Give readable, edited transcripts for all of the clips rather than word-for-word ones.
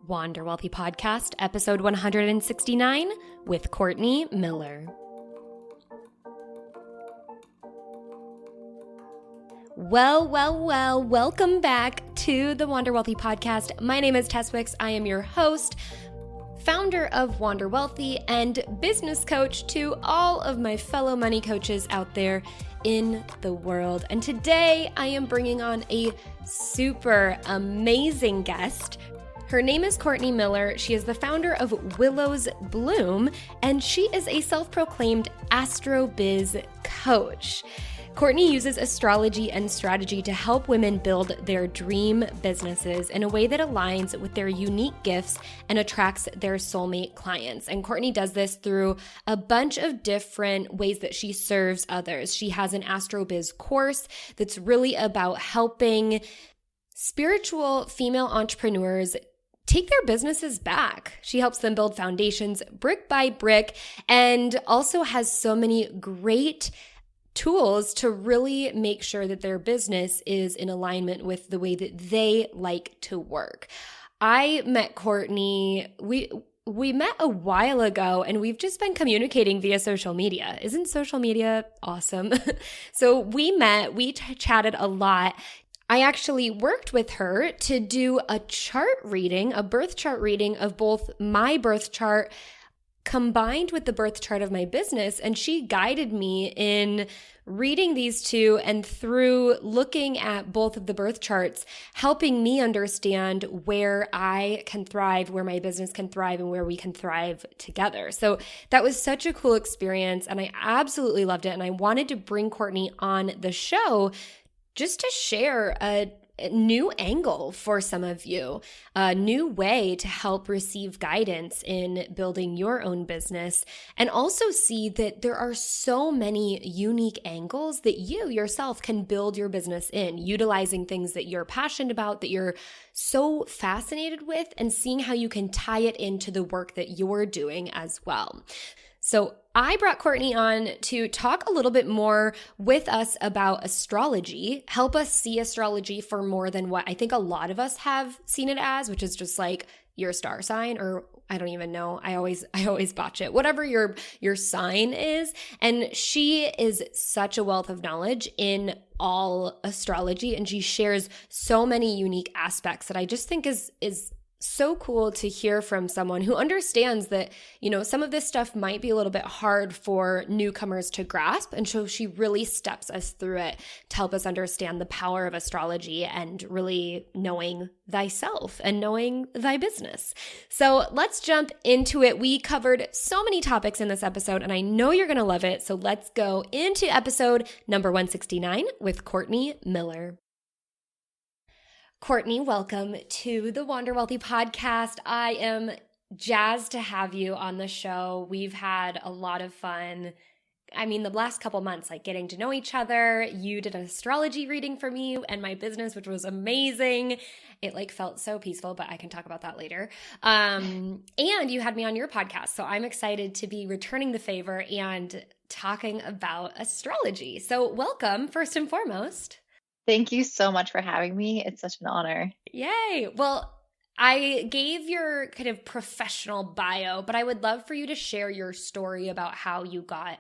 Wander Wealthy Podcast, episode 169 with Courtney Miller. Well, welcome back to the Wander Wealthy Podcast. My name is Tess. I am your host, founder of Wander Wealthy, and business coach to all of my fellow money coaches out there in the world. And today I am bringing on a super amazing guest. Her name is Courtney Miller. She is the founder of Willow's Bloom, and she is a self-proclaimed astrobiz coach. Courtney uses astrology and strategy to help women build their dream businesses in a way that aligns with their unique gifts and attracts their soulmate clients. And Courtney does this through a bunch of different ways that she serves others. She has an astrobiz course that's really about helping spiritual female entrepreneurs take their businesses back. She helps them build foundations brick by brick, and also has so many great tools to really make sure that their business is in alignment with the way that they like to work. I met Courtney, we met a while ago, and we've just been communicating via social media. Isn't social media awesome? So we met, we chatted a lot. I actually worked with her to do a chart reading, a birth chart reading of both my birth chart combined with the birth chart of my business. And she guided me in reading these two, and through looking at both of the birth charts, helping me understand where I can thrive, where my business can thrive, and where we can thrive together. So that was such a cool experience, and I absolutely loved it. And I wanted to bring Courtney on the show just to share a new angle for some of you, a new way to help receive guidance in building your own business, and also see that there are so many unique angles that you yourself can build your business in, utilizing things that you're passionate about, that you're so fascinated with, and seeing how you can tie it into the work that you're doing as well. So I brought Courtney on to talk a little bit more with us about astrology, help us see astrology for more than what I think a lot of us have seen it as, which is just like your star sign, or I don't even know. I always botch it. Whatever your sign is. And she is such a wealth of knowledge in all astrology, and she shares so many unique aspects that I just think is so cool to hear from someone who understands that, you know, some of this stuff might be a little bit hard for newcomers to grasp. And so she really steps us through it to help us understand the power of astrology and really knowing thyself and knowing thy business. So let's jump into it. We covered so many topics in this episode, and I know you're going to love it. So let's go into episode number 169 with Courtney Miller. Courtney, welcome to the Wander Wealthy Podcast. I am jazzed to have you on the show. We've had a lot of fun. I mean, the last couple months, like getting to know each other. You did an astrology reading for me and my business, which was amazing. It like felt so peaceful, but I can talk about that later. And you had me on your podcast. So I'm excited to be returning the favor and talking about astrology. So welcome, first and foremost. Thank you so much for having me. It's such an honor. Yay. Well, I gave your kind of professional bio, but I would love for you to share your story about how you got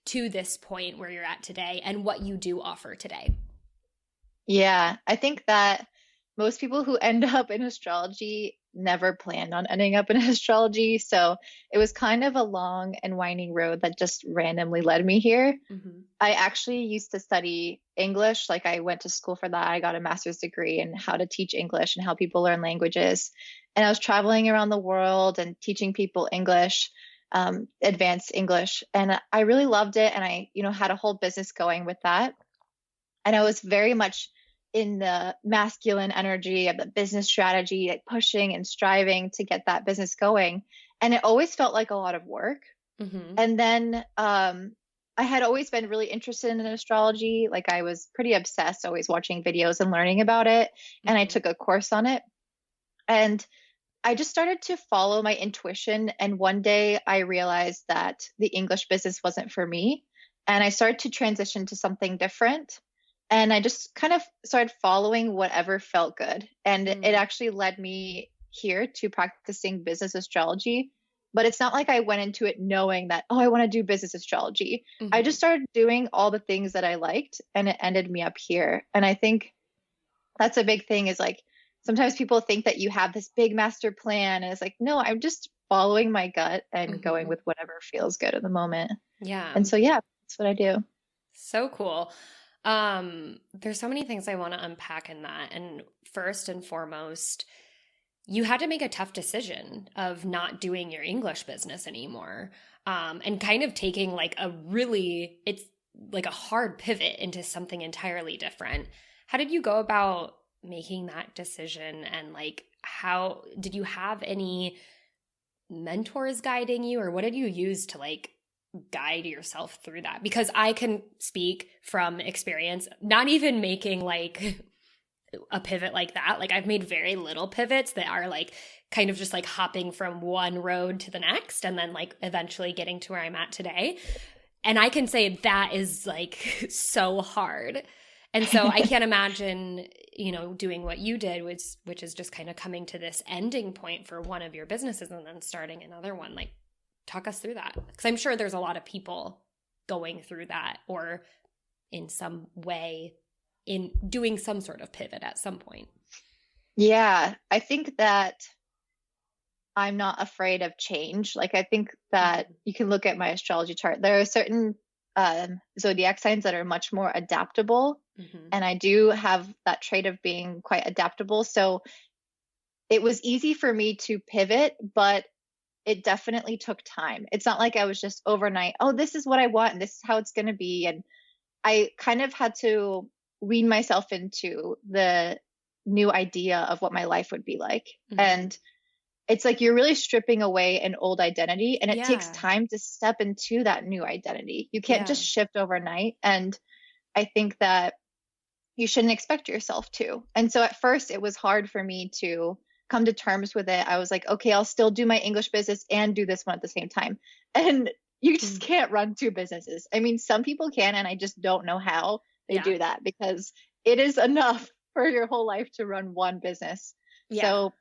to this point where you're at today and what you do offer today. Yeah, I think that most people who end up in astrology never planned on ending up in astrology. So it was kind of a long and winding road that just randomly led me here. Mm-hmm. I actually used to study English. Like I went to school for that. I got a master's degree in how to teach English and how people learn languages. And I was traveling around the world and teaching people English, advanced English. And I really loved it. And I, had a whole business going with that. And I was very much in the masculine energy of the business strategy, like pushing and striving to get that business going. And it always felt like a lot of work. Mm-hmm. And then I had always been really interested in astrology. Like I was pretty obsessed, always watching videos and learning about it. Mm-hmm. And I took a course on it. And I just started to follow my intuition. And one day I realized that the English business wasn't for me. And I started to transition to something different. And I just kind of started following whatever felt good. And it actually led me here to practicing business astrology, but it's not like I went into it knowing that, oh, I want to do business astrology. I just started doing all the things that I liked and it ended me up here. And I think that's a big thing is like, sometimes people think that you have this big master plan and it's like, no, I'm just following my gut and going with whatever feels good at the moment. Yeah. And so, yeah, that's what I do. So cool. There's so many things I want to unpack in that. And first and foremost, you had to make a tough decision of not doing your English business anymore. And kind of taking like it's like a hard pivot into something entirely different. How did you go about making that decision? And like, how did you have any mentors guiding you, or what did you use to like guide yourself through that? Because I can speak from experience, not even making like a pivot like that. Like I've made very little pivots that are like kind of just like hopping from one road to the next and then like eventually getting to where I'm at today. And I can say that is like so hard. And so I can't imagine, doing what you did, which is just kind of coming to this ending point for one of your businesses and then starting another one. Like, talk us through that. Because I'm sure there's a lot of people going through that or in some way in doing some sort of pivot at some point. Yeah, I think that I'm not afraid of change. Like, I think that you can look at my astrology chart. There are certain zodiac signs that are much more adaptable. And I do have that trait of being quite adaptable. So it was easy for me to pivot, but it definitely took time. It's not like I was just overnight, oh, this is what I want and this is how it's going to be. And I kind of had to wean myself into the new idea of what my life would be like. And it's like you're really stripping away an old identity, and it takes time to step into that new identity. You can't just shift overnight. And I think that you shouldn't expect yourself to. And so at first it was hard for me to come to terms with it. I was like, okay, I'll still do my English business and do this one at the same time. And you just can't run two businesses. I mean, some people can, and I just don't know how they do that, because it is enough for your whole life to run one business. So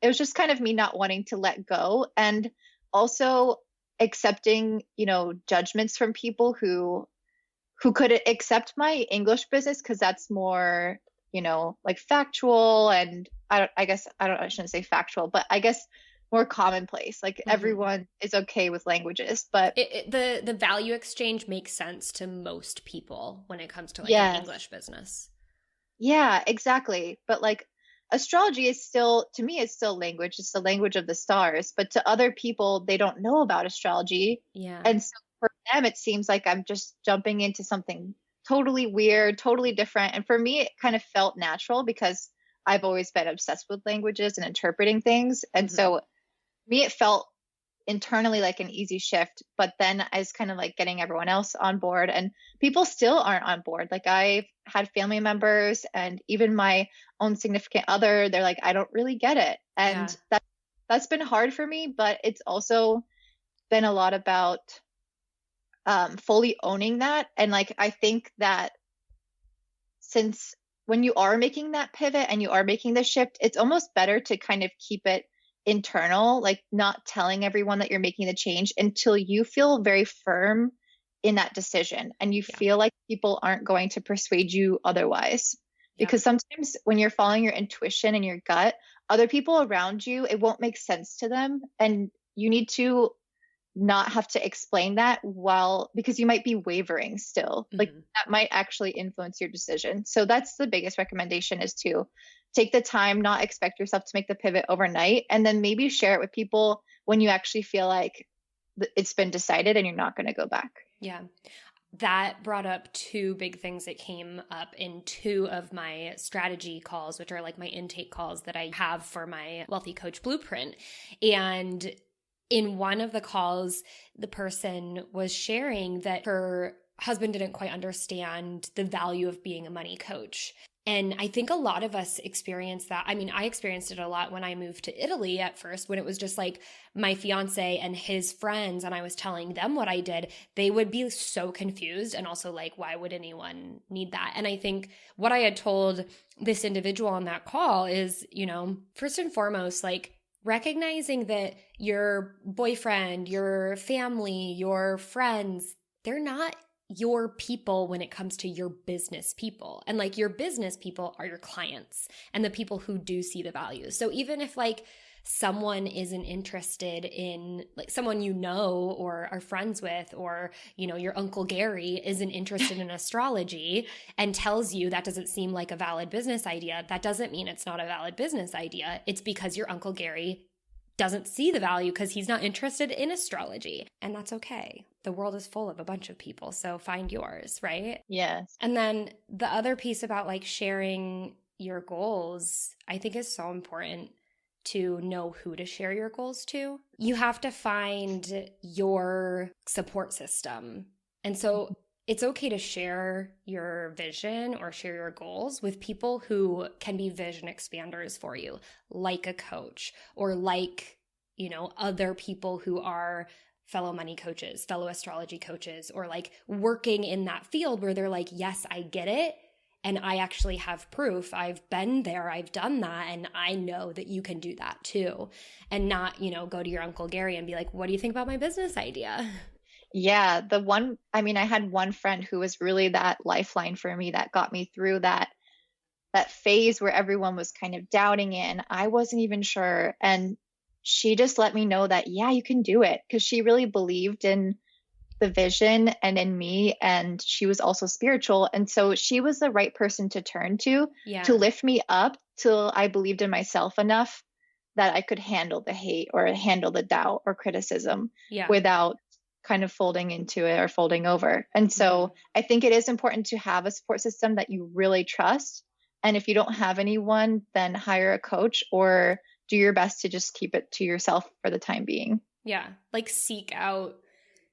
it was just kind of me not wanting to let go, and also accepting, judgments from people who could accept my English business because that's more, like factual, and I shouldn't say factual, but I guess more commonplace. Like everyone is okay with languages, but the value exchange makes sense to most people when it comes to like an English business. Yeah, exactly. But like astrology is still, to me, it's still language. It's the language of the stars. But to other people, they don't know about astrology. Yeah. And so for them, it seems like I'm just jumping into something totally weird, totally different. And for me, it kind of felt natural because I've always been obsessed with languages and interpreting things. And so me, it felt internally like an easy shift. But then I was kind of like getting everyone else on board, and people still aren't on board. Like I've had family members and even my own significant other, they're like, I don't really get it. And that's been hard for me, but it's also been a lot about fully owning that. And like, I think that since when you are making that pivot and you are making the shift, it's almost better to kind of keep it internal, like not telling everyone that you're making the change until you feel very firm in that decision and you feel like people aren't going to persuade you otherwise. Because sometimes when you're following your intuition and your gut, other people around you, it won't make sense to them. And you need to not have to explain that because you might be wavering still. Like that might actually influence your decision. So that's the biggest recommendation, is to take the time, not expect yourself to make the pivot overnight, and then maybe share it with people when you actually feel like it's been decided and you're not going to go back. Yeah. That brought up two big things that came up in two of my strategy calls, which are like my intake calls that I have for my Wealthy Coach Blueprint. And in one of the calls, the person was sharing that her husband didn't quite understand the value of being a money coach. And I think a lot of us experience that. I mean, I experienced it a lot when I moved to Italy at first, when it was just like my fiance and his friends, and I was telling them what I did. They would be so confused and also like, why would anyone need that? And I think what I had told this individual on that call is, you know, first and foremost, like recognizing that your boyfriend, your family, your friends, they're not your people when it comes to your business people. And like your business people are your clients and the people who do see the value. So even if like someone isn't interested in, like someone you know or are friends with, or you know your Uncle Gary isn't interested in astrology and tells you that doesn't seem like a valid business idea, that doesn't mean it's not a valid business idea. It's because your Uncle Gary doesn't see the value because he's not interested in astrology. And that's okay. The world is full of a bunch of people, so find yours, right? Yes. And then the other piece about like sharing your goals, I think is so important to know who to share your goals to. You have to find your support system. And so it's okay to share your vision or share your goals with people who can be vision expanders for you, like a coach or like, you know, other people who are fellow money coaches, fellow astrology coaches, or like working in that field where they're like, yes, I get it. And I actually have proof. I've been there. I've done that. And I know that you can do that too. And not, you know, go to your Uncle Gary and be like, what do you think about my business idea? Yeah. I had one friend who was really that lifeline for me that got me through that phase where everyone was kind of doubting it and I wasn't even sure. And she just let me know that, yeah, you can do it, because she really believed in the vision and in me. And she was also spiritual. And so she was the right person to turn to lift me up till I believed in myself enough that I could handle the hate or handle the doubt or criticism without kind of folding into it or folding over. And so I think it is important to have a support system that you really trust. And if you don't have anyone, then hire a coach or do your best to just keep it to yourself for the time being. Yeah. Like seek out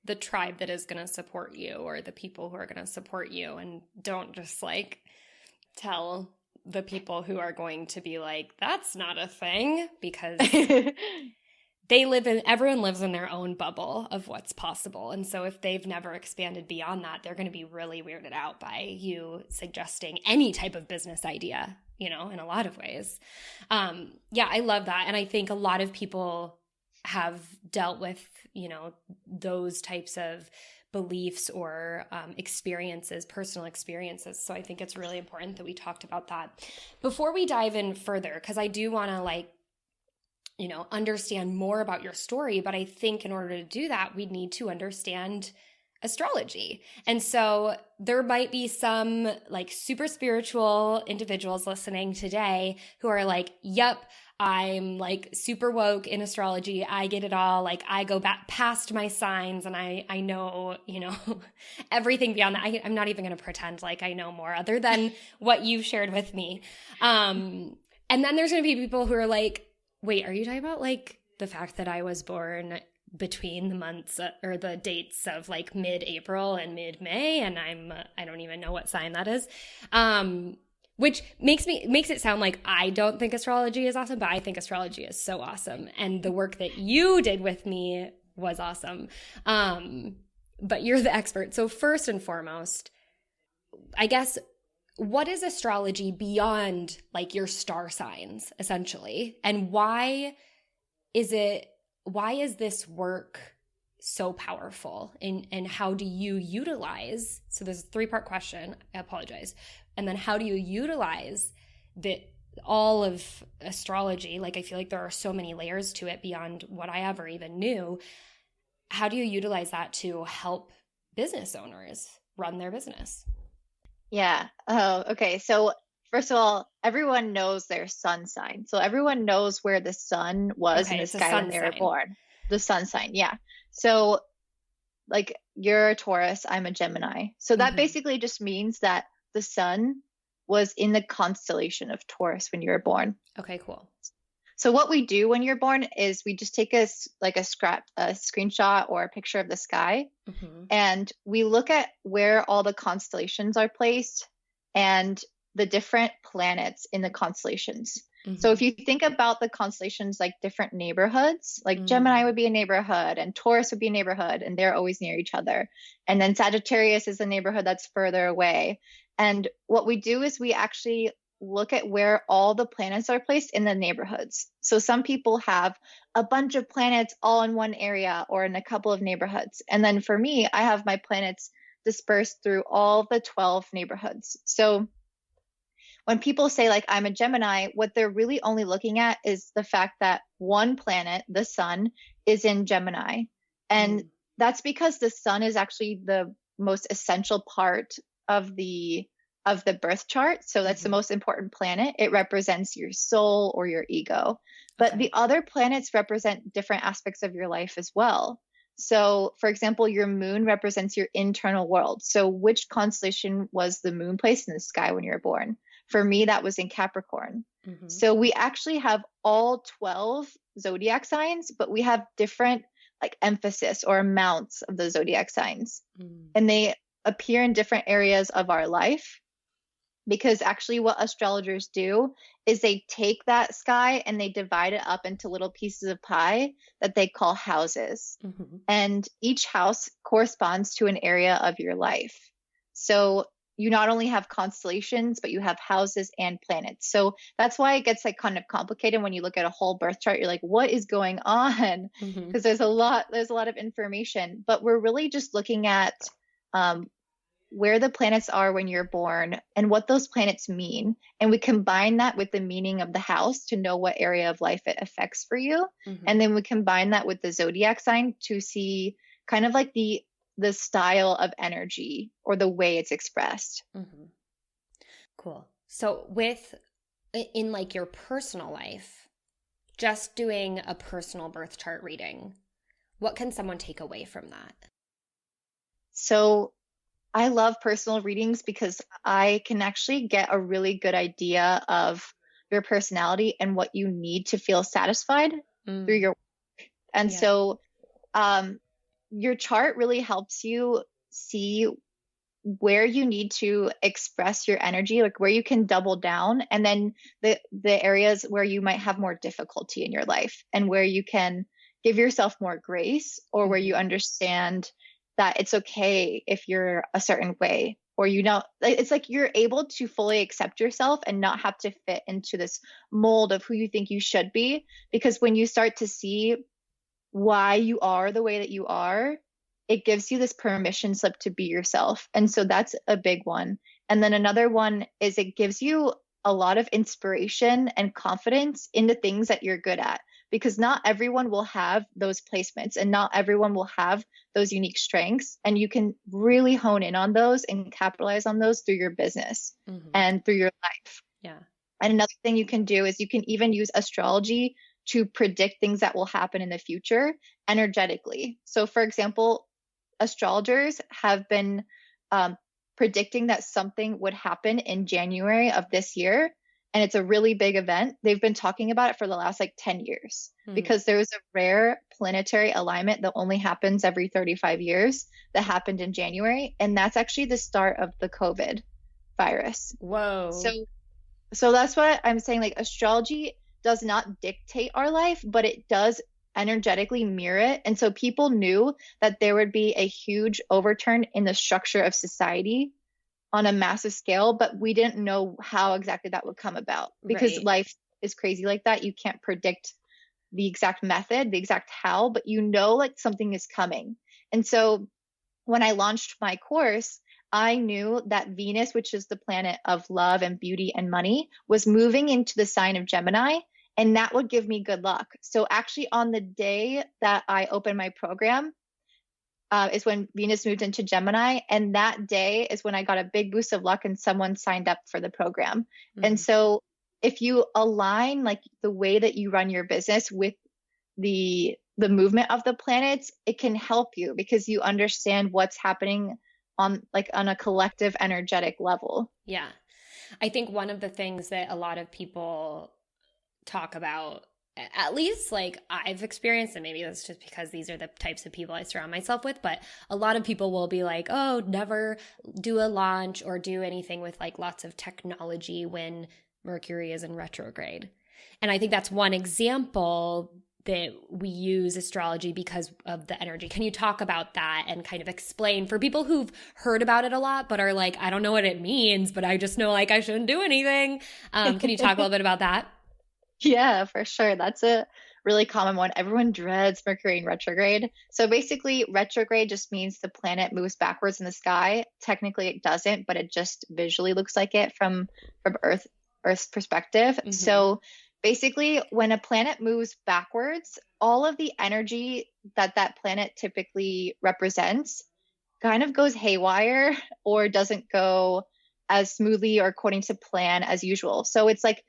the tribe that is going to support you or the people who are going to support you. And don't just like tell the people who are going to be like, that's not a thing, because everyone lives in their own bubble of what's possible. And so if they've never expanded beyond that, they're going to be really weirded out by you suggesting any type of business idea, you know, in a lot of ways. Yeah, I love that. And I think a lot of people have dealt with, you know, those types of beliefs or experiences, personal experiences. So I think it's really important that we talked about that. Before we dive in further, because I do want to like, you know, understand more about your story, but I think in order to do that, we need to understand astrology. And so there might be some like super spiritual individuals listening today who are like, yep, I'm like super woke in astrology. I get it all. Like I go back past my signs and I know, you know, everything beyond that. I'm not even going to pretend like I know more other than what you've shared with me. And then there's going to be people who are like, wait, are you talking about like the fact that I was born between the months or the dates of like mid-April and mid-May, and I don't even know what sign that is, which makes it sound like I don't think astrology is awesome, but I think astrology is so awesome, and the work that you did with me was awesome. But you're the expert, so first and foremost, I guess, what is astrology beyond like your star signs, essentially? And why is this work so powerful? And how do you utilize, so there's a 3-part question, I apologize. And then how do you utilize all of astrology? Like I feel like there are so many layers to it beyond what I ever even knew. How do you utilize that to help business owners run their business? Yeah. Oh, okay. So first of all, everyone knows their sun sign. So everyone knows where the sun was in the sky when they were born. The sun sign. Yeah. So like you're a Taurus, I'm a Gemini. So that basically just means that the sun was in the constellation of Taurus when you were born. Okay, cool. So what we do when you're born is we just take a screenshot or a picture of the sky, and we look at where all the constellations are placed. And the different planets in the constellations. Mm-hmm. So if you think about the constellations like different neighborhoods, like Gemini would be a neighborhood and Taurus would be a neighborhood, and they're always near each other. And then Sagittarius is a neighborhood that's further away. And what we do is we actually look at where all the planets are placed in the neighborhoods. So some people have a bunch of planets all in one area or in a couple of neighborhoods. And then for me, I have my planets dispersed through all the 12 neighborhoods. So when people say like I'm a Gemini, what they're really only looking at is the fact that one planet, the sun, is in Gemini. And that's because the sun is actually the most essential part of the birth chart. So that's the most important planet. It represents your soul or your ego. But the other planets represent different aspects of your life as well. So, for example, your moon represents your internal world. So which constellation was the moon placed in the sky when you were born? For me, that was in Capricorn. So we actually have all 12 zodiac signs, but we have different like emphasis or amounts of the zodiac signs. And they appear in different areas of our life, because actually what astrologers do is they take that sky and they divide it up into little pieces of pie that they call houses. And each house corresponds to an area of your life. So you not only have constellations, but you have houses and planets. So that's why it gets like kind of complicated when you look at a whole birth chart. You're like, what is going on? Because there's a lot of information, but we're really just looking at where the planets are when you're born and what those planets mean. And we combine that with the meaning of the house to know what area of life it affects for you. And then we combine that with the zodiac sign to see kind of like the style of energy or the way it's expressed. Cool. So in like your personal life, just doing a personal birth chart reading, what can someone take away from that? So I love personal readings because I can actually get a really good idea of your personality and what you need to feel satisfied through your work. And so your chart really helps you see where you need to express your energy, like where you can double down, and then the areas where you might have more difficulty in your life and where you can give yourself more grace, or where you understand that it's okay if you're a certain way, or it's like you're able to fully accept yourself and not have to fit into this mold of who you think you should be. Because when you start to see why you are the way that you are, it gives you this permission slip to be yourself. And so that's a big one. And then another one is it gives you a lot of inspiration and confidence in the things that you're good at, because not everyone will have those placements and not everyone will have those unique strengths. And you can really hone in on those and capitalize on those through your business and through your life. And another thing you can do is you can even use astrology to predict things that will happen in the future energetically. So for example, astrologers have been predicting that something would happen in January of this year. And it's a really big event. They've been talking about it for the last like 10 years because there was a rare planetary alignment that only happens every 35 years that happened in January. And that's actually the start of the COVID virus. Whoa. So that's what I'm saying. Like astrology does not dictate our life, but it does energetically mirror it. And so people knew that there would be a huge overturn in the structure of society on a massive scale, but we didn't know how exactly that would come about because life is crazy like that. You can't predict the exact method, the exact how, but you know like something is coming. And so when I launched my course, I knew that Venus, which is the planet of love and beauty and money, was moving into the sign of Gemini, and that would give me good luck. So actually on the day that I opened my program, is when Venus moved into Gemini. And that day is when I got a big boost of luck and someone signed up for the program. And so if you align like the way that you run your business with the movement of the planets, it can help you because you understand what's happening on a collective energetic level. Yeah. I think one of the things that a lot of people talk about at least like I've experienced, and maybe that's just because these are the types of people I surround myself with, but a lot of people will be like, oh, never do a launch or do anything with like lots of technology when Mercury is in retrograde. And I think that's one example that we use astrology because of the energy. Can you talk about that and kind of explain for people who've heard about it a lot, but are like, I don't know what it means, but I just know like I shouldn't do anything. Can you talk a little bit about that? Yeah, for sure. That's a really common one. Everyone dreads Mercury in retrograde. So basically, retrograde just means the planet moves backwards in the sky. Technically, it doesn't, but it just visually looks like it from Earth's perspective. Mm-hmm. So basically, when a planet moves backwards, all of the energy that that planet typically represents kind of goes haywire or doesn't go as smoothly or according to plan as usual. So it's like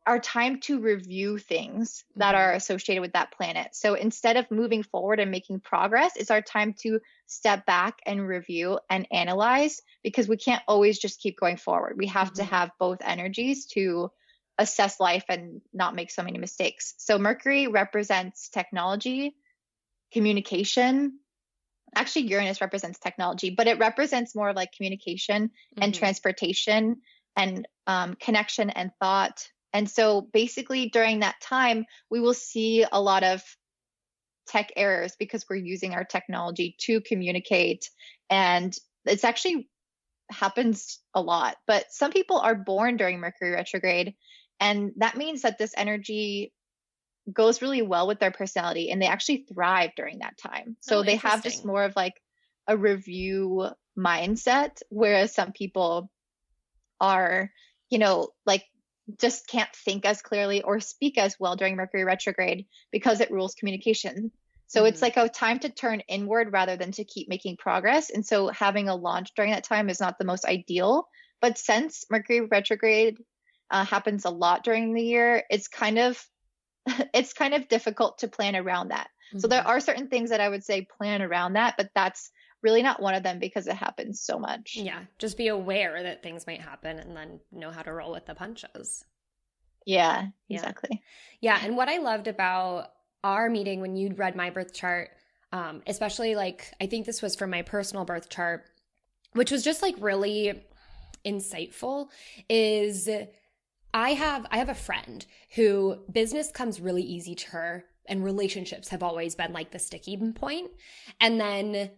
our time to review things that are associated with that planet. So instead of moving forward and making progress, it's our time to step back and review and analyze, because we can't always just keep going forward. We have to have both energies to assess life and not make so many mistakes. So Mercury represents technology, communication. Actually, Uranus represents technology, but it represents more like communication and transportation and connection and thought. And so basically during that time, we will see a lot of tech errors because we're using our technology to communicate. And it's actually happens a lot. But some people are born during Mercury retrograde. And that means that this energy goes really well with their personality and they actually thrive during that time. So they have just more of like a review mindset, whereas some people are, like just can't think as clearly or speak as well during Mercury retrograde because it rules communication. So it's like a time to turn inward rather than to keep making progress. And so having a launch during that time is not the most ideal. But since Mercury retrograde happens a lot during the year, it's kind of difficult to plan around that. So there are certain things that I would say plan around that, but that's really not one of them because it happens so much. Yeah. Just be aware that things might happen and then know how to roll with the punches. Yeah, exactly. Yeah. And what I loved about our meeting when you read my birth chart, especially like, I think this was from my personal birth chart, which was just like really insightful, is I have a friend who business comes really easy to her and relationships have always been like the sticking point. And then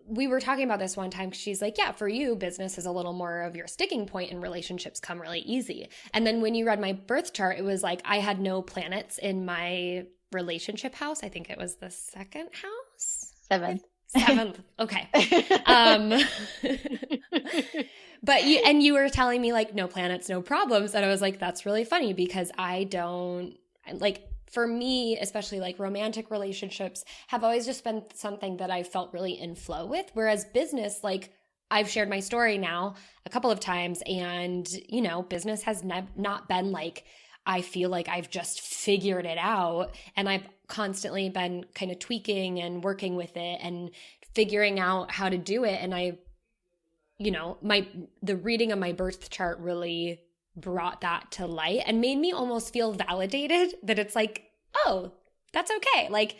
we were talking about this one time because she's like, yeah, for you, business is a little more of your sticking point and relationships come really easy. And then when you read my birth chart, it was like I had no planets in my relationship house. I think it was the second house? Seventh. Okay. But you were telling me like no planets, no problems. And I was like, that's really funny because I don't like, for me, especially like romantic relationships have always just been something that I felt really in flow with. Whereas business, like I've shared my story now a couple of times and, business has not been like, I feel like I've just figured it out and I've constantly been kind of tweaking and working with it and figuring out how to do it. And the reading of my birth chart really brought that to light and made me almost feel validated that it's like, oh, that's okay. Like,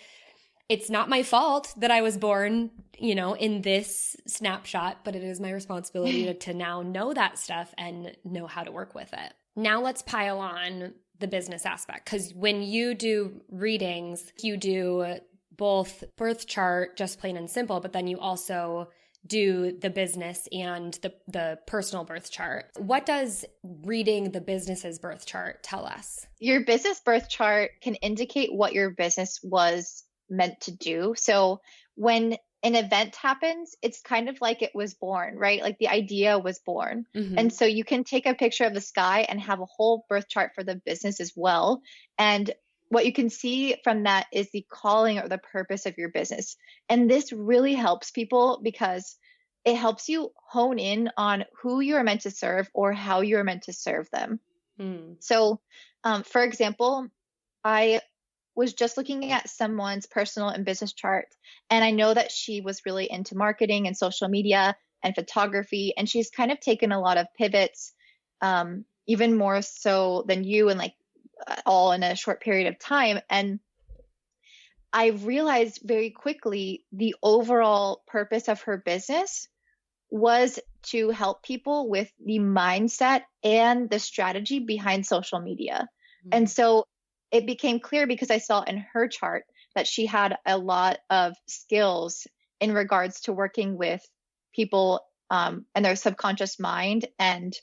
it's not my fault that I was born, in this snapshot, but it is my responsibility to now know that stuff and know how to work with it. Now let's pile on the business aspect, because when you do readings, you do both birth chart, just plain and simple, but then you also do the business and the personal birth chart. What does reading the business's birth chart tell us? Your business birth chart can indicate what your business was meant to do. So when an event happens, it's kind of like it was born, right? Like the idea was born. And so you can take a picture of the sky and have a whole birth chart for the business as well. And what you can see from that is the calling or the purpose of your business. And this really helps people because it helps you hone in on who you are meant to serve or how you are meant to serve them. So, for example, I was just looking at someone's personal and business chart, and I know that she was really into marketing and social media and photography, and she's kind of taken a lot of pivots, even more so than you, and like all in a short period of time. And I realized very quickly the overall purpose of her business was to help people with the mindset and the strategy behind social media. Mm-hmm. And so it became clear because I saw in her chart that she had a lot of skills in regards to working with people and their subconscious mind and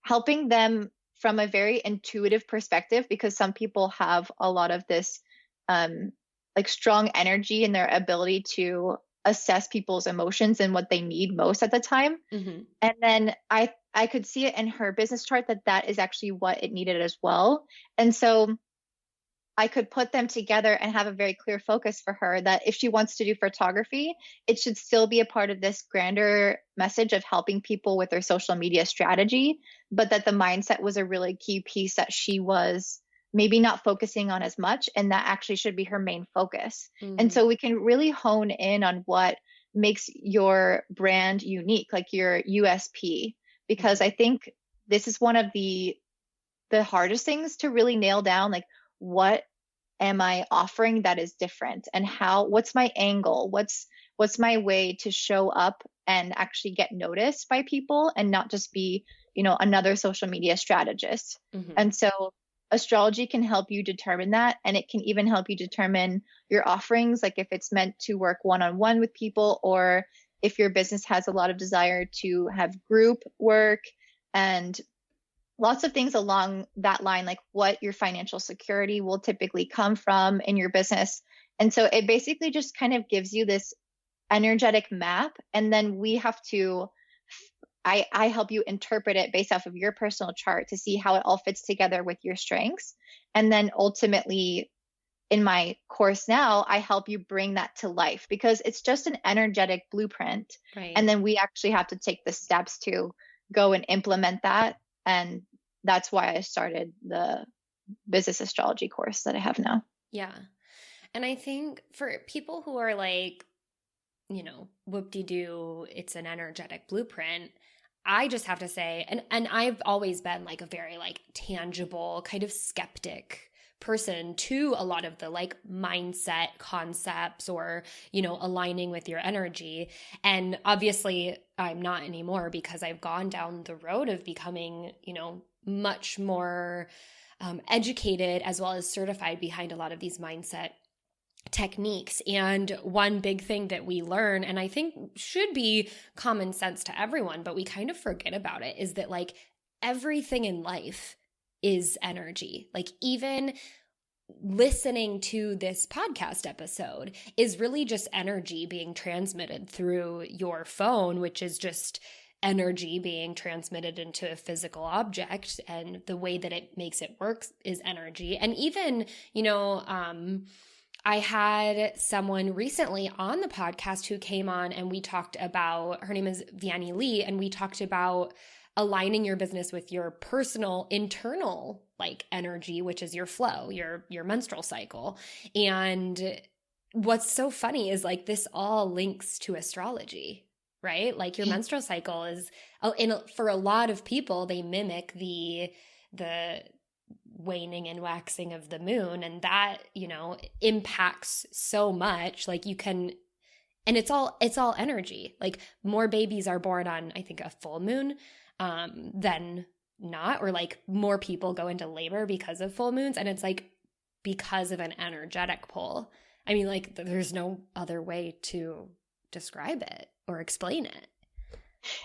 helping them from a very intuitive perspective, because some people have a lot of this like strong energy in their ability to assess people's emotions and what they need most at the time. Mm-hmm. And then I could see it in her business chart that is actually what it needed as well. And so I could put them together and have a very clear focus for her that if she wants to do photography, it should still be a part of this grander message of helping people with their social media strategy, but that the mindset was a really key piece that she was maybe not focusing on as much, and that actually should be her main focus. Mm-hmm. And so we can really hone in on what makes your brand unique, like your USP, because I think this is one of the hardest things to really nail down, like what am I offering that is different, and what's my angle, what's my way to show up and actually get noticed by people and not just be, another social media strategist. Mm-hmm. And so astrology can help you determine that, and it can even help you determine your offerings, like if it's meant to work one-on-one with people, or if your business has a lot of desire to have group work and lots of things along that line, like what your financial security will typically come from in your business. And so it basically just kind of gives you this energetic map. And then we have to, I help you interpret it based off of your personal chart to see how it all fits together with your strengths. And then ultimately in my course now, I help you bring that to life, because it's just an energetic blueprint. Right. And then we actually have to take the steps to go and implement that. And that's why I started the business astrology course that I have now. Yeah. And I think for people who are like, whoop-de-doo, it's an energetic blueprint, I just have to say, and I've always been like a very like tangible kind of skeptic person to a lot of the like mindset concepts or, aligning with your energy. And obviously I'm not anymore, because I've gone down the road of becoming, much more educated as well as certified behind a lot of these mindset techniques. And one big thing that we learn, and I think should be common sense to everyone, but we kind of forget about it, is that like everything in life is energy. Like even listening to this podcast episode is really just energy being transmitted through your phone, which is just energy being transmitted into a physical object, and the way that it makes it work is energy. And even, I had someone recently on the podcast who came on and we talked about, her name is Vianney Lee, and we talked about aligning your business with your personal internal like energy, which is your flow, your menstrual cycle. And what's so funny is like this all links to astrology, right? Like your menstrual cycle is, for a lot of people, they mimic the waning and waxing of the moon, and that, impacts so much. Like you can, and it's all energy. Like more babies are born on, I think, a full moon than not, or like more people go into labor because of full moons, and it's like because of an energetic pull. I mean, like there's no other way to describe it or explain it.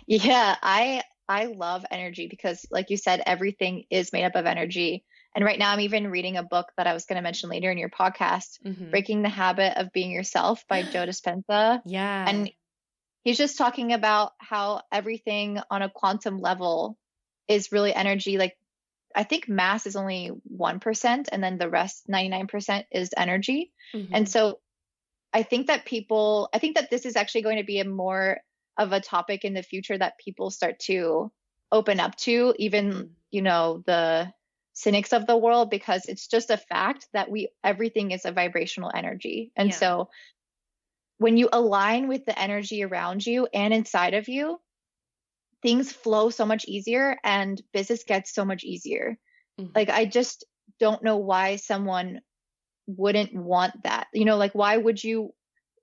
Yeah, I love energy because, like you said, everything is made up of energy. And right now I'm even reading a book that I was going to mention later in your podcast, Breaking the Habit of Being Yourself by Joe Dispenza. Yeah. And he's just talking about how everything on a quantum level is really energy. Like I think mass is only 1%, and then the rest 99% is energy. And so I think that this is actually going to be a more of a topic in the future that people start to open up to, even, the cynics of the world, because it's just a fact that everything is a vibrational energy. And so when you align with the energy around you and inside of you, things flow so much easier and business gets so much easier. Like don't know why someone wouldn't want that. You know, like, why would you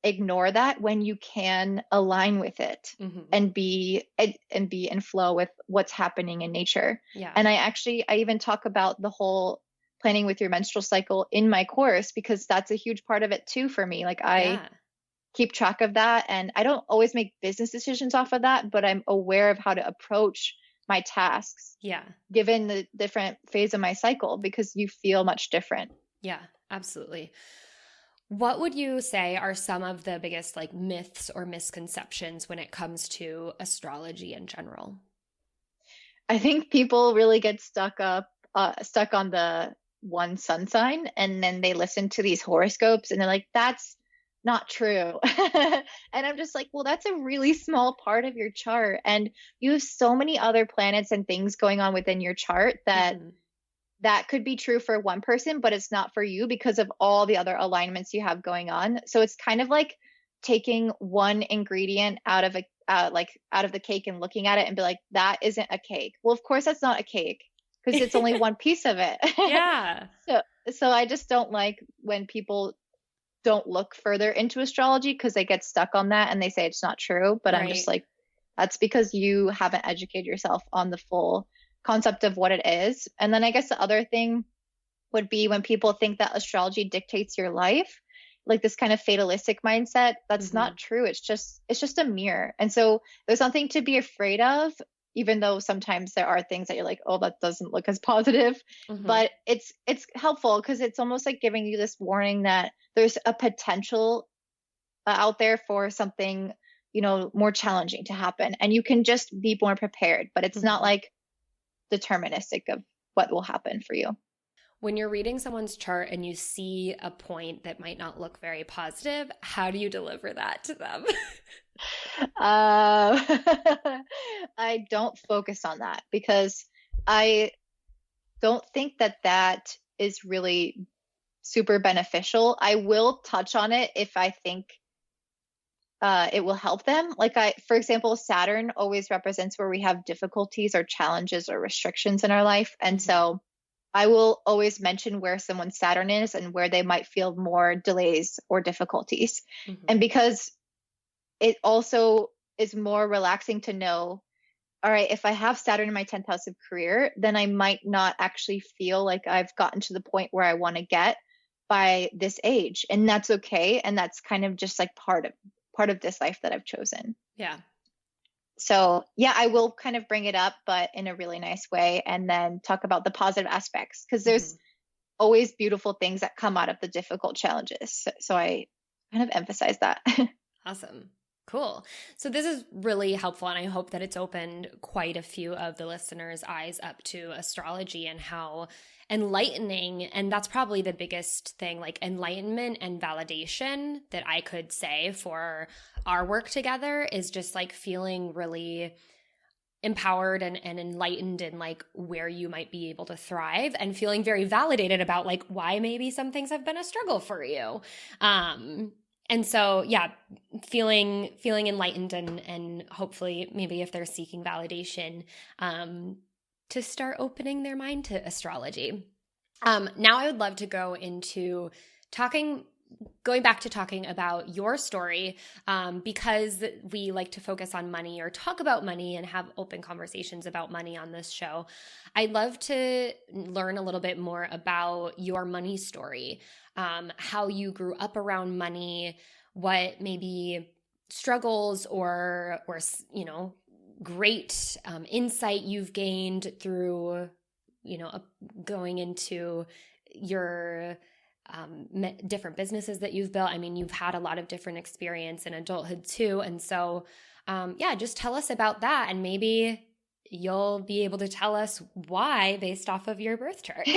ignore that when you can align with it and be in flow with what's happening in nature? Yeah. And I even talk about the whole planning with your menstrual cycle in my course, because that's a huge part of it too for me. Like, I keep track of that, and I don't always make business decisions off of that, but I'm aware of how to approach my tasks given the different phase of my cycle, because you feel much different. Yeah, absolutely. What would you say are some of the biggest like myths or misconceptions when it comes to astrology in general? I think people really get stuck on the one sun sign, and then they listen to these horoscopes and they're like, that's not true. And I'm just like, well, that's a really small part of your chart, and you have so many other planets and things going on within your chart that that could be true for one person, but it's not for you because of all the other alignments you have going on. So it's kind of like taking one ingredient out of the cake and looking at it and be like, that isn't a cake. Well, of course that's not a cake, because it's only one piece of it. Yeah. So I just don't like when people don't look further into astrology, because they get stuck on that and they say it's not true. But I'm just like, that's because you haven't educated yourself on the full concept of what it is. And then I guess the other thing would be when people think that astrology dictates your life, like this kind of fatalistic mindset. That's not true. It's just a mirror. And so there's nothing to be afraid of, even though sometimes there are things that you're like, oh, that doesn't look as positive. But it's helpful, because it's almost like giving you this warning that there's a potential out there for something, you know, more challenging to happen, and you can just be more prepared. But it's not like deterministic of what will happen for you. When you're reading someone's chart and you see a point that might not look very positive, how do you deliver that to them? I don't focus on that, because I don't think that is really super beneficial. I will touch on it if I think it will help them. Like, for example, Saturn always represents where we have difficulties or challenges or restrictions in our life. And so I will always mention where someone's Saturn is and where they might feel more delays or difficulties. And because it also is more relaxing to know, all right, if I have Saturn in my 10th house of career, then I might not actually feel like I've gotten to the point where I want to get by this age. And that's okay. And that's kind of just like part of this life that I've chosen. Yeah. So yeah, I will kind of bring it up, but in a really nice way, and then talk about the positive aspects, because there's always beautiful things that come out of the difficult challenges. So I kind of emphasize that. Awesome. Cool. So this is really helpful, and I hope that it's opened quite a few of the listeners' eyes up to astrology and how enlightening, and that's probably the biggest thing, like enlightenment and validation that I could say for our work together is just like feeling really empowered and enlightened in like where you might be able to thrive, and feeling very validated about like why maybe some things have been a struggle for you. And so, yeah, feeling enlightened and hopefully maybe if they're seeking validation, to start opening their mind to astrology. Now I would love to go into going back to talking about your story, because we like to focus on money or talk about money and have open conversations about money on this show. I'd love to learn a little bit more about your money story, how you grew up around money, what maybe struggles or you know, great insight you've gained through, you know, going into your different businesses that you've built. I mean, you've had a lot of different experience in adulthood too. And so, yeah, just tell us about that, and maybe you'll be able to tell us why based off of your birth chart.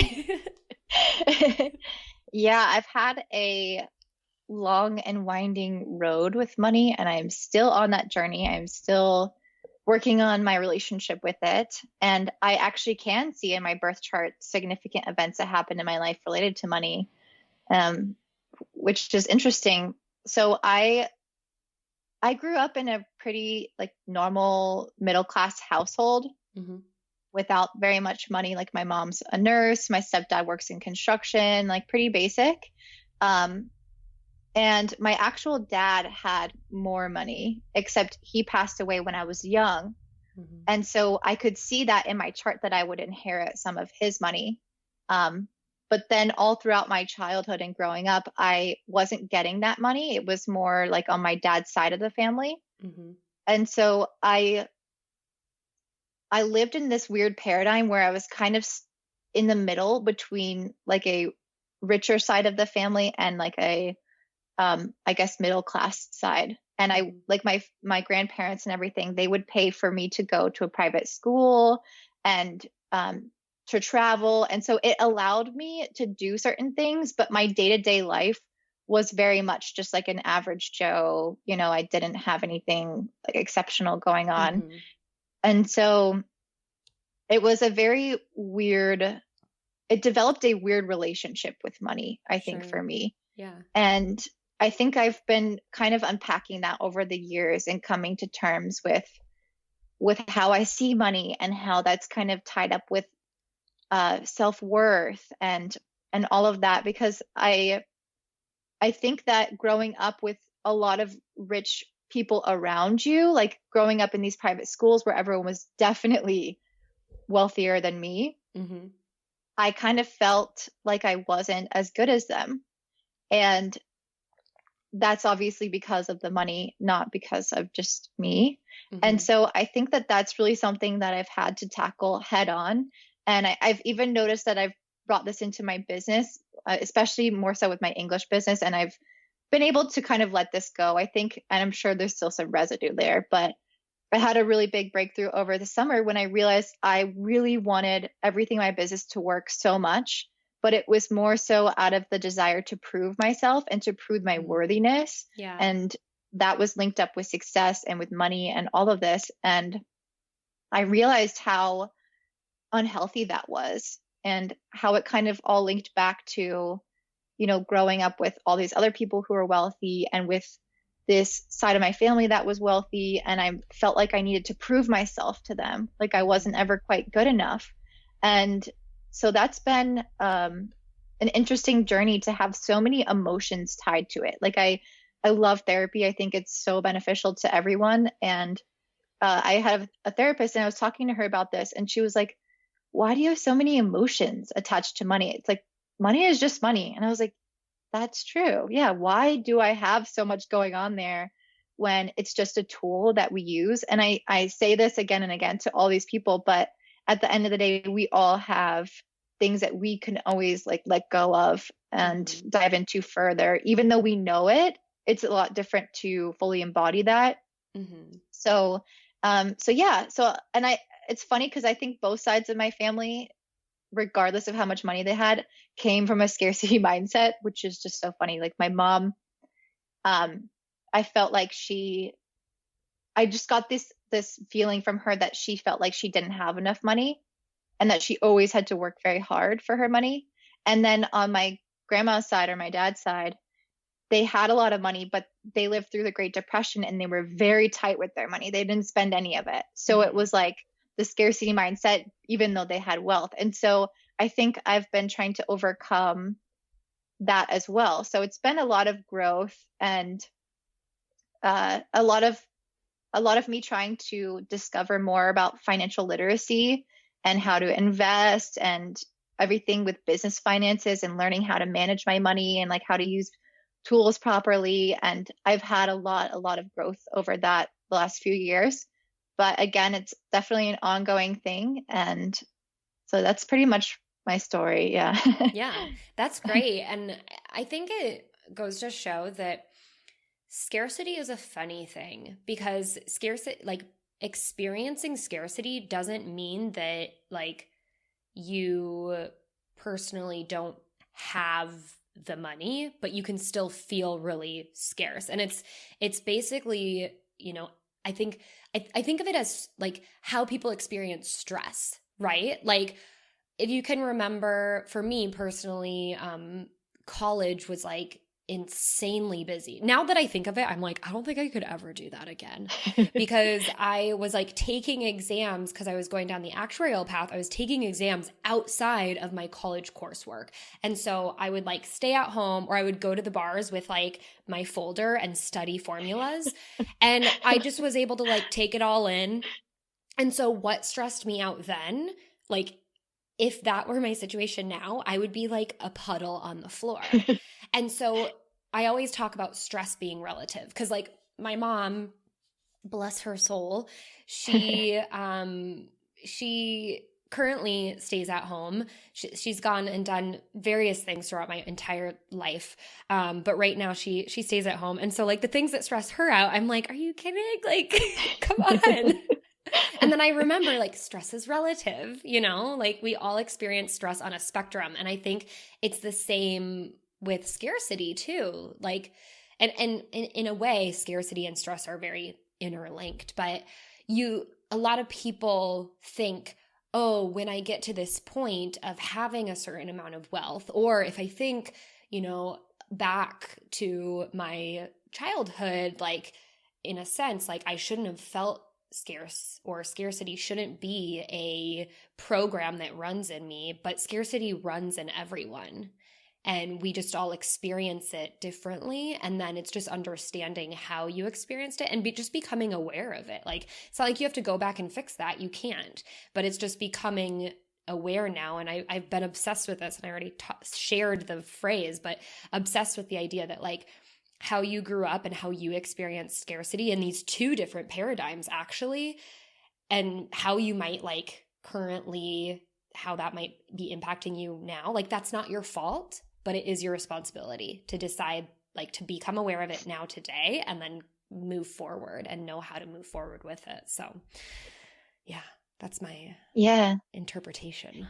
Yeah, I've had a long and winding road with money, and I'm still on that journey. I'm still working on my relationship with it. And I actually can see in my birth chart significant events that happened in my life related to money, which is interesting. So I grew up in a pretty like normal middle class household. without very much money. Like my mom's a nurse, my stepdad works in construction, like pretty basic. Um, and my actual dad had more money, except he passed away when I was young. Mm-hmm. And so I could see that in my chart that I would inherit some of his money. But then all throughout my childhood and growing up, I wasn't getting that money. It was more like on my dad's side of the family. Mm-hmm. And so I lived in this weird paradigm where I was kind of in the middle between like a richer side of the family and like a I guess middle class side. And I like my grandparents and everything, they would pay for me to go to a private school and to travel. And so it allowed me to do certain things, but my day-to-day life was very much just like an average Joe. You know, I didn't have anything like exceptional going on. Mm-hmm. And so it was a very weird, it developed a weird relationship with money, I think, Sure. for me. Yeah. And I think I've been kind of unpacking that over the years and coming to terms with how I see money and how that's kind of tied up with self-worth and all of that, because I think that growing up with a lot of rich people around you, like growing up in these private schools where everyone was definitely wealthier than me, Mm-hmm. I kind of felt like I wasn't as good as them. And that's obviously because of the money, not because of just me. Mm-hmm. And so I think that that's really something that I've had to tackle head on. And I've even noticed that I've brought this into my business, especially more so with my English business. And I've been able to kind of let this go, I think. And I'm sure there's still some residue there, but I had a really big breakthrough over the summer when I realized I really wanted everything in my business to work so much, but it was more so out of the desire to prove myself and to prove my worthiness. Yeah. And that was linked up with success and with money and all of this. And I realized how unhealthy that was and how it kind of all linked back to, you know, growing up with all these other people who are wealthy and with this side of my family that was wealthy. And I felt like I needed to prove myself to them. Like I wasn't ever quite good enough. And so that's been an interesting journey to have so many emotions tied to it. Like I love therapy. I think it's so beneficial to everyone. And I have a therapist and I was talking to her about this and she was like, why do you have so many emotions attached to money? It's like, money is just money. And I was like, that's true. Yeah. Why do I have so much going on there when it's just a tool that we use? And I say this again and again to all these people, but at the end of the day, we all have things that we can always like let go of and dive into further. Even though we know it, it's a lot different to fully embody that. Mm-hmm. So yeah. So, and it's funny because I think both sides of my family, regardless of how much money they had, came from a scarcity mindset, which is just so funny. Like my mom, I felt like I just got this feeling from her that she felt like she didn't have enough money and that she always had to work very hard for her money. And then on my grandma's side or my dad's side, they had a lot of money, but they lived through the Great Depression and they were very tight with their money. They didn't spend any of it. So it was like the scarcity mindset, even though they had wealth. And so I think I've been trying to overcome that as well. So it's been a lot of growth and a lot of me trying to discover more about financial literacy and how to invest and everything with business finances and learning how to manage my money and like how to use tools properly. And I've had a lot of growth over that the last few years. But again, it's definitely an ongoing thing. And so that's pretty much my story. Yeah. Yeah, that's great. And I think it goes to show that scarcity is a funny thing because scarcity, like experiencing scarcity doesn't mean that like you personally don't have the money, but you can still feel really scarce. And it's basically, you know, I think of it as like how people experience stress, right? Like if you can remember, for me personally, college was like insanely busy. Now that I think of it, I'm like, I don't think I could ever do that again, because I was like taking exams because I was going down the actuarial path. I was taking exams outside of my college coursework. And so I would like stay at home, or I would go to the bars with like my folder and study formulas. And I just was able to like take it all in. And so what stressed me out then, like if that were my situation now, I would be like a puddle on the floor. And so I always talk about stress being relative, because like my mom, bless her soul, she currently stays at home. She's gone and done various things throughout my entire life. But right now she stays at home. And so like the things that stress her out, I'm like, are you kidding? Like, come on. And then I remember like stress is relative, you know, like we all experience stress on a spectrum. And I think it's the same with scarcity too. Like, and in a way, scarcity and stress are very interlinked, but a lot of people think, oh, when I get to this point of having a certain amount of wealth, or if I think, you know, back to my childhood, like in a sense, like I shouldn't have felt scarce, or scarcity shouldn't be a program that runs in me, but scarcity runs in everyone. And we just all experience it differently. And then it's just understanding how you experienced it and just becoming aware of it. Like, it's not like you have to go back and fix that. You can't. But it's just becoming aware now. And I've been obsessed with this, and I already shared the phrase, but obsessed with the idea that like how you grew up and how you experienced scarcity in these two different paradigms actually, and how you might like currently, how that might be impacting you now. Like that's not your fault, but it is your responsibility to decide, like to become aware of it now today, and then move forward and know how to move forward with it. So yeah, that's my interpretation.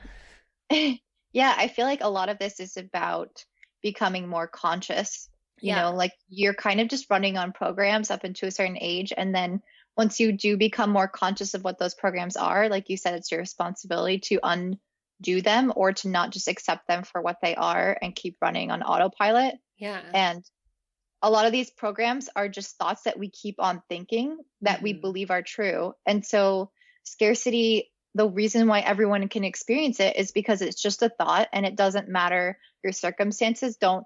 Yeah, I feel like a lot of this is about becoming more conscious. You know, like you're kind of just running on programs up into a certain age. And then once you do become more conscious of what those programs are, like you said, it's your responsibility to undo them, or to not just accept them for what they are and keep running on autopilot. Yeah. And a lot of these programs are just thoughts that we keep on thinking that we believe are true. And so scarcity, the reason why everyone can experience it is because it's just a thought, and it doesn't matter. Your circumstances don't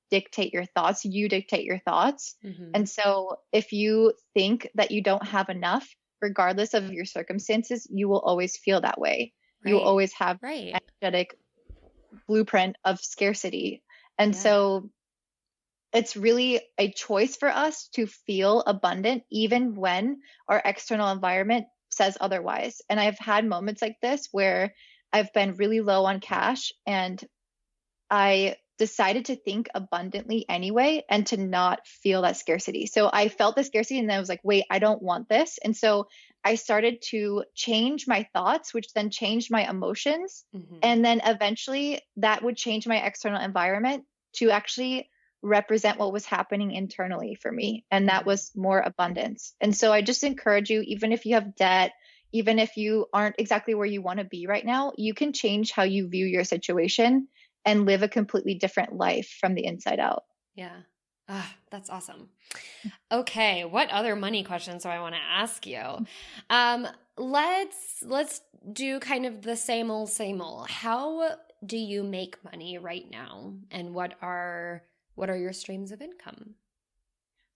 dictate your thoughts, you dictate your thoughts. And so if you think that you don't have enough, regardless of your circumstances, you will always feel that way. You will always have energetic blueprint of scarcity. And so it's really a choice for us to feel abundant even when our external environment says otherwise. And I've had moments like this where I've been really low on cash, and I decided to think abundantly anyway, and to not feel that scarcity. So I felt the scarcity, and then I was like, wait, I don't want this. And so I started to change my thoughts, which then changed my emotions. And then eventually that would change my external environment to actually represent what was happening internally for me. And that was more abundance. And so I just encourage you, even if you have debt, even if you aren't exactly where you want to be right now, you can change how you view your situation and live a completely different life from the inside out. Yeah. That's awesome. Okay. What other money questions do I want to ask you? Let's do kind of the same old, same old. How do you make money right now? And what are your streams of income?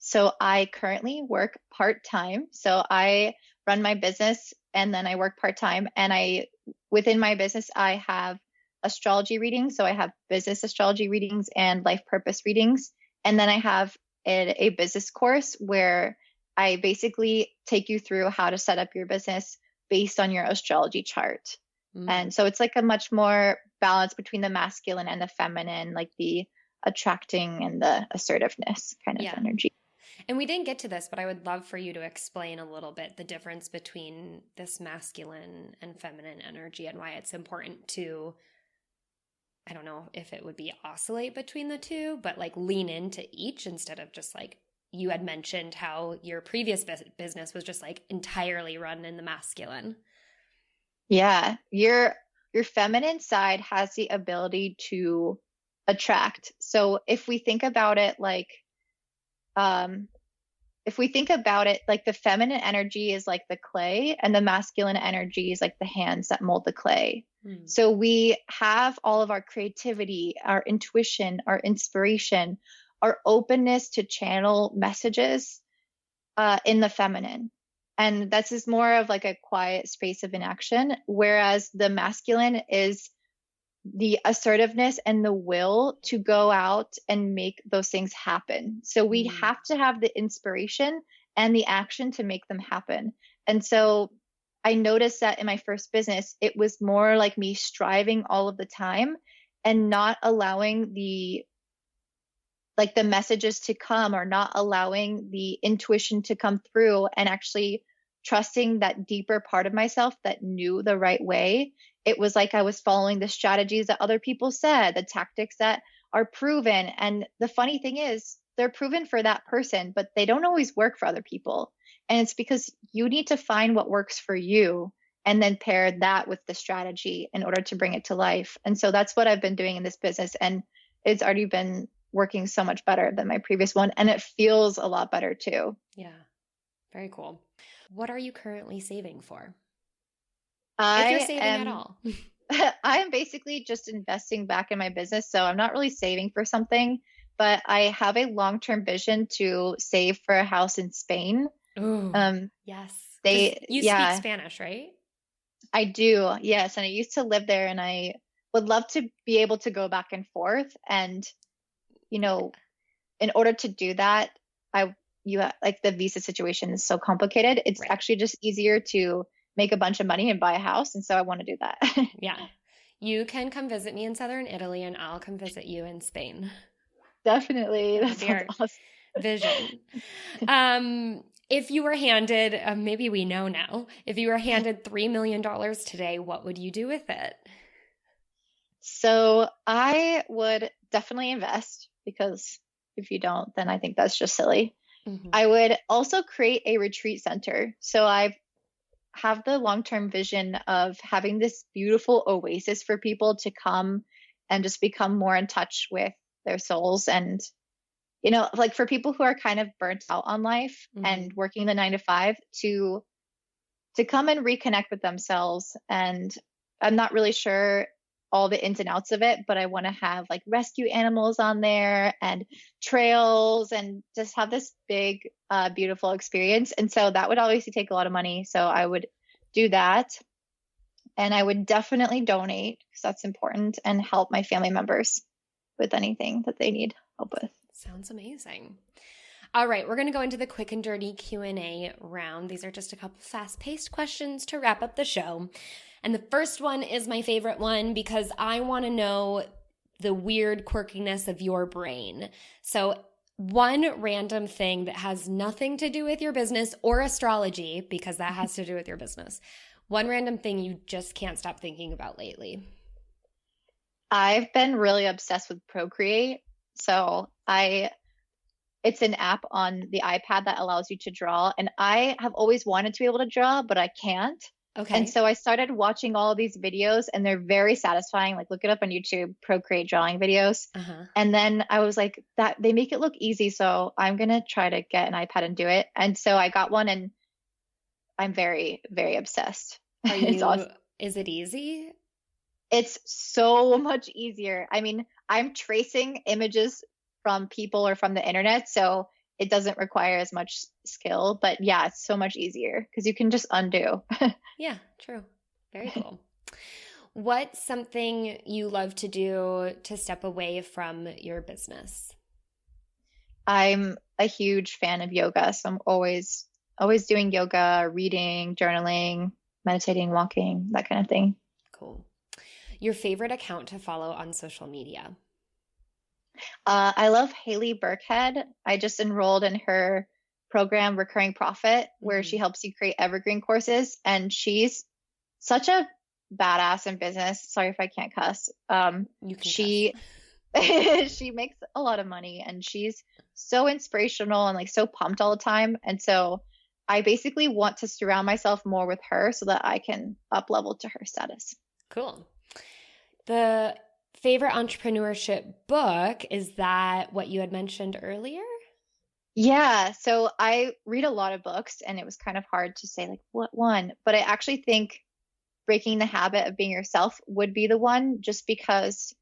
So I currently work part-time. So I run my business and then I work part-time, and within my business, I have astrology readings. So I have business astrology readings and life purpose readings. And then I have a business course where I basically take you through how to set up your business based on your astrology chart. And so it's like a much more balance between the masculine and the feminine, like the attracting and the assertiveness kind of energy. And we didn't get to this, but I would love for you to explain a little bit the difference between this masculine and feminine energy, and why it's important to, I don't know if it would be oscillate between the two, but like lean into each, instead of just like you had mentioned how your previous business was just like entirely run in the masculine. Yeah. Your feminine side has the ability to attract. So if we think about it like, um, the feminine energy is like the clay and the masculine energy is like the hands that mold the clay. So we have all of our creativity, our intuition, our inspiration, our openness to channel messages in the feminine. And that's just more of like a quiet space of inaction. Whereas the masculine is the assertiveness and the will to go out and make those things happen. So we have to have the inspiration and the action to make them happen. And so I noticed that in my first business, it was more like me striving all of the time and not allowing the messages to come, or not allowing the intuition to come through, and actually trusting that deeper part of myself that knew the right way. It was like I was following the strategies that other people said, the tactics that are proven. And the funny thing is, they're proven for that person, but they don't always work for other people. And it's because you need to find what works for you and then pair that with the strategy in order to bring it to life. And so that's what I've been doing in this business. And it's already been working so much better than my previous one. And it feels a lot better too. Yeah. Very cool. What are you currently saving for? If you're saving at all. I am basically just investing back in my business. So I'm not really saving for something, but I have a long-term vision to save for a house in Spain. Oh, yes. You speak Spanish, right? I do. Yes. And I used to live there, and I would love to be able to go back and forth. And, in order to do that, the visa situation is so complicated. It's actually just easier to make a bunch of money and buy a house. And so I want to do that. Yeah. You can come visit me in Southern Italy, and I'll come visit you in Spain. Definitely. That sounds awesome. Vision. If you were handed, maybe we know now, if you were handed $3 million today, what would you do with it? So I would definitely invest, because if you don't, then I think that's just silly. I would also create a retreat center. So I have the long-term vision of having this beautiful oasis for people to come and just become more in touch with their souls. And, for people who are kind of burnt out on life and working the 9 to 5, to come and reconnect with themselves. And I'm not really sure all the ins and outs of it, but I want to have like rescue animals on there and trails, and just have this big, beautiful experience. And so that would obviously take a lot of money. So I would do that. And I would definitely donate, because that's important, and help my family members with anything that they need help with. Sounds amazing. All right, we're going to go into the quick and dirty Q&A round. These are just a couple fast-paced questions to wrap up the show. And the first one is my favorite one, because I want to know the weird quirkiness of your brain. So one random thing that has nothing to do with your business or astrology, because that has to do with your business. One random thing you just can't stop thinking about lately. I've been really obsessed with Procreate. So it's an app on the iPad that allows you to draw. And I have always wanted to be able to draw, but I can't. Okay. And so I started watching all of these videos, and they're very satisfying. Like, look it up on YouTube, Procreate drawing videos. And then I was like, that they make it look easy. So I'm going to try to get an iPad and do it. And so I got one, and I'm very, very obsessed. It's awesome. Is it easy? It's so much easier. I mean, I'm tracing images from people or from the internet, so it doesn't require as much skill. But yeah, it's so much easier because you can just undo. Yeah, true. Very cool. What's something you love to do to step away from your business? I'm a huge fan of yoga, so I'm always doing yoga, reading, journaling, meditating, walking, that kind of thing. Cool. Your favorite account to follow on social media? I love Haley Burkhead. I just enrolled in her program, Recurring Profit, where she helps you create evergreen courses. And she's such a badass in business. Sorry if I can't cuss. She makes a lot of money, and she's so inspirational and like so pumped all the time. And so I basically want to surround myself more with her so that I can up level to her status. Cool. The favorite entrepreneurship book, is that what you had mentioned earlier? Yeah, so I read a lot of books and it was kind of hard to say like what one, but I actually think Breaking the Habit of Being Yourself would be the one, just because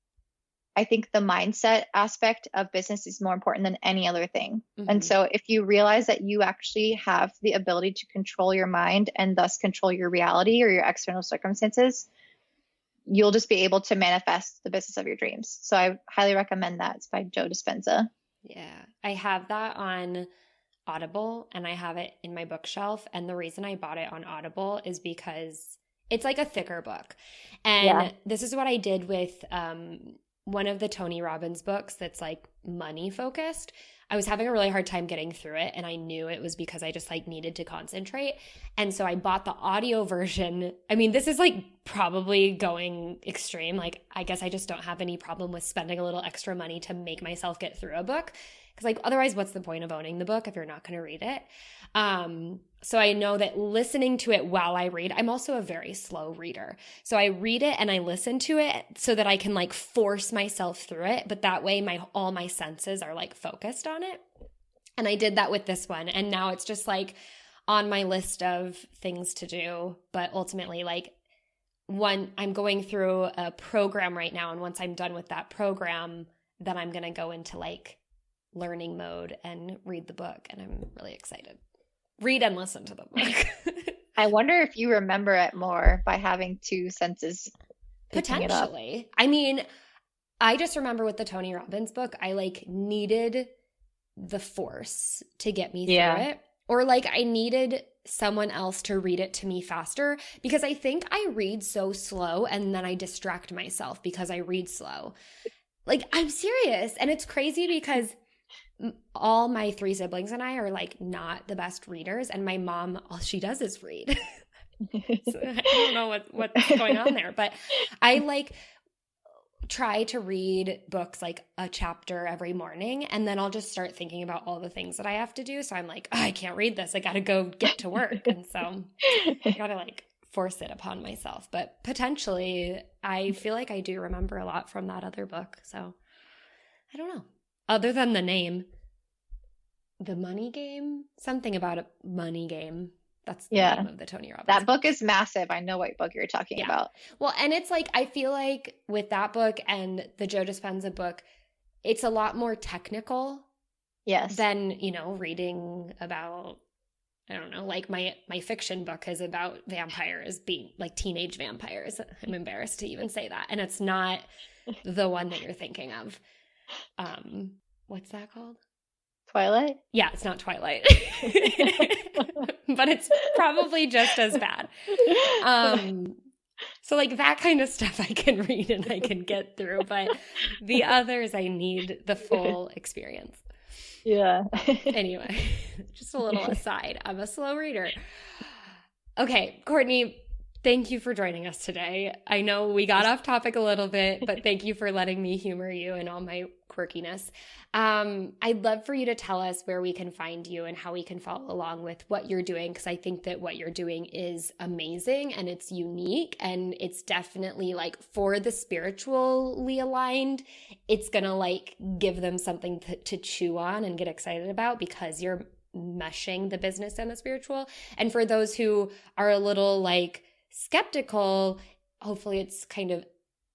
I think the mindset aspect of business is more important than any other thing. And Mm-hmm. so if you realize that you actually have the ability to control your mind and thus control your reality or your external circumstances, you'll just be able to manifest the business of your dreams. So I highly recommend that. It's by Joe Dispenza. Yeah, I have that on Audible and I have it in my bookshelf. And the reason I bought it on Audible is because it's like a thicker book. Yeah. And this is what I did with one of the Tony Robbins books that's like money focused. I was having a really hard time getting through it, and I knew it was because I just like needed to concentrate. And so I bought the audio version. I mean, this is like probably going extreme. Like, I guess I just don't have any problem with spending a little extra money to make myself get through a book. Because like otherwise, what's the point of owning the book if you're not going to read it? So I know that listening to it while I read, I'm also a very slow reader. So I read it and I listen to it so that I can like force myself through it. But that way all my senses are like focused on it. And I did that with this one. And now it's just like on my list of things to do. But ultimately, like I'm going through a program right now. And once I'm done with that program, then I'm going to go into like learning mode and read the book. And I'm really excited. Read and listen to the book. I wonder if you remember it more by having two senses picking it up. Potentially. I mean, I just remember with the Tony Robbins book, I like needed the force to get me through it. Or like I needed someone else to read it to me faster, because I think I read so slow and then I distract myself because I read slow. Like, I'm serious. And it's crazy because all my 3 siblings and I are like not the best readers, and my mom, all she does is read. So I don't know what's going on there, but I like try to read books like a chapter every morning, and then I'll just start thinking about all the things that I have to do. So I'm like, oh, I can't read this. I got to go get to work. And so I got to like force it upon myself. But potentially I feel like I do remember a lot from that other book. So I don't know. Other than the name, The Money Game, something about a money game. That's the name of the Tony Robbins. That book is massive. I know what book you're talking about. Well, and it's like, I feel like with that book and the Joe Dispenza book, it's a lot more technical. Yes. Than, reading about, I don't know, like my fiction book is about vampires, being like teenage vampires. I'm embarrassed to even say that. And it's not the one that you're thinking of. What's that called? Twilight? Yeah, it's not Twilight. But it's probably just as bad. So like that kind of stuff I can read and I can get through, but the others I need the full experience. Yeah. Anyway, just a little aside. I'm a slow reader. Okay, Courtney, thank you for joining us today. I know we got off topic a little bit, but thank you for letting me humor you and all my quirkiness. I'd love for you to tell us where we can find you and how we can follow along with what you're doing, because I think that what you're doing is amazing and it's unique, and it's definitely like for the spiritually aligned, it's going to like give them something to chew on and get excited about, because you're meshing the business and the spiritual. And for those who are a little like skeptical, hopefully it's kind of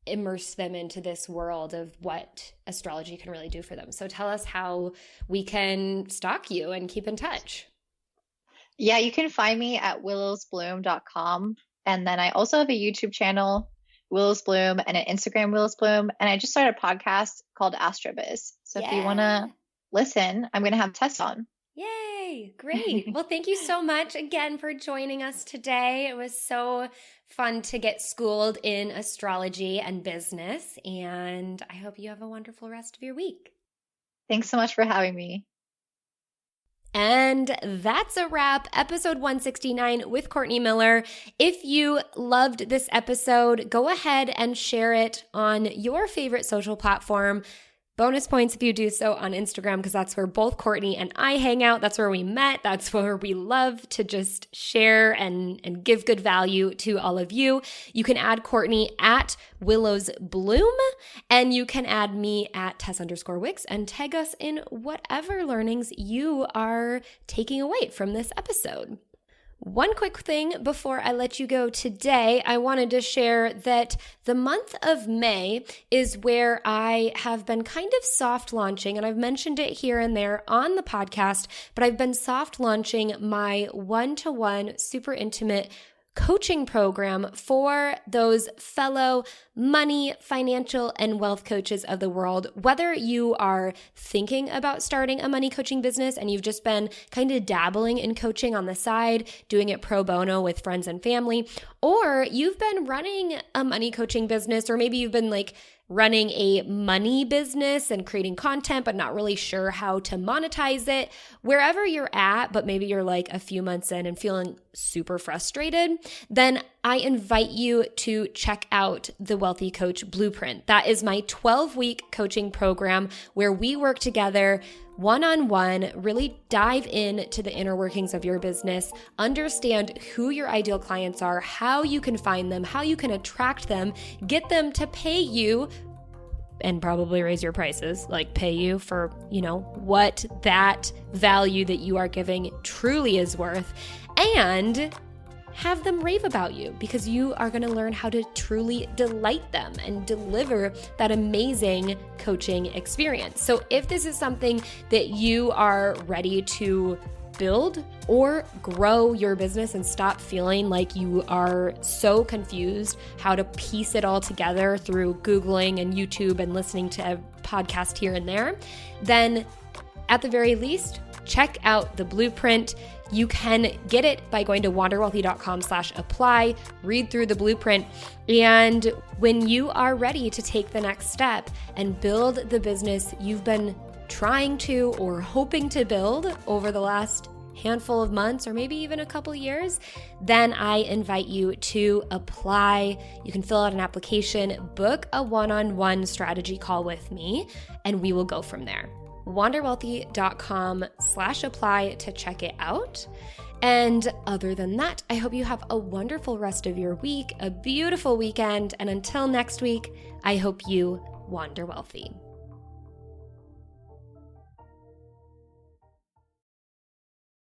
immerse them into this world of what astrology can really do for them. So tell us how we can stalk you and keep in touch. Yeah, you can find me at willowsbloom.com. And then I also have a YouTube channel, Willows Bloom, and an Instagram, Willows Bloom. And I just started a podcast called Astrobiz. So if you want to listen, I'm going to have Tess on. Yay! Great. Well, thank you so much again for joining us today. It was so fun to get schooled in astrology and business, and I hope you have a wonderful rest of your week. Thanks so much for having me. And that's a wrap. Episode 169 with Courtney Miller. If you loved this episode, go ahead and share it on your favorite social platform. Bonus points if you do so on Instagram, because that's where both Courtney and I hang out. That's where we met. That's where we love to just share and give good value to all of you. You can add Courtney at Willows Bloom, and you can add me at Tess_Wicks and tag us in whatever learnings you are taking away from this episode. One quick thing before I let you go today, I wanted to share that the month of May is where I have been kind of soft launching, and I've mentioned it here and there on the podcast, but I've been soft launching my one-to-one super intimate coaching program for those fellow money, financial, and wealth coaches of the world. Whether you are thinking about starting a money coaching business and you've just been kind of dabbling in coaching on the side, doing it pro bono with friends and family, or you've been running a money coaching business, or maybe you've been like running a money business and creating content, but not really sure how to monetize it, wherever you're at, but maybe you're like a few months in and feeling super frustrated, then I invite you to check out the Wealthy Coach Blueprint. That is my 12-week coaching program where we work together one-on-one, really dive into the inner workings of your business, understand who your ideal clients are, how you can find them, how you can attract them, get them to pay you, and probably raise your prices, like pay you for, what that value that you are giving truly is worth, and have them rave about you, because you are going to learn how to truly delight them and deliver that amazing coaching experience. So if this is something that you are ready to build or grow your business and stop feeling like you are so confused how to piece it all together through Googling and YouTube and listening to a podcast here and there, then at the very least, check out the blueprint. You can get it by going to wanderwealthy.com/apply, read through the blueprint, and when you are ready to take the next step and build the business you've been trying to or hoping to build over the last handful of months or maybe even a couple years, then I invite you to apply. You can fill out an application, book a one-on-one strategy call with me, and we will go from there. wanderwealthy.com/apply to check it out. And other than that, I hope you have a wonderful rest of your week, a beautiful weekend, and until next week, I hope you wander wealthy.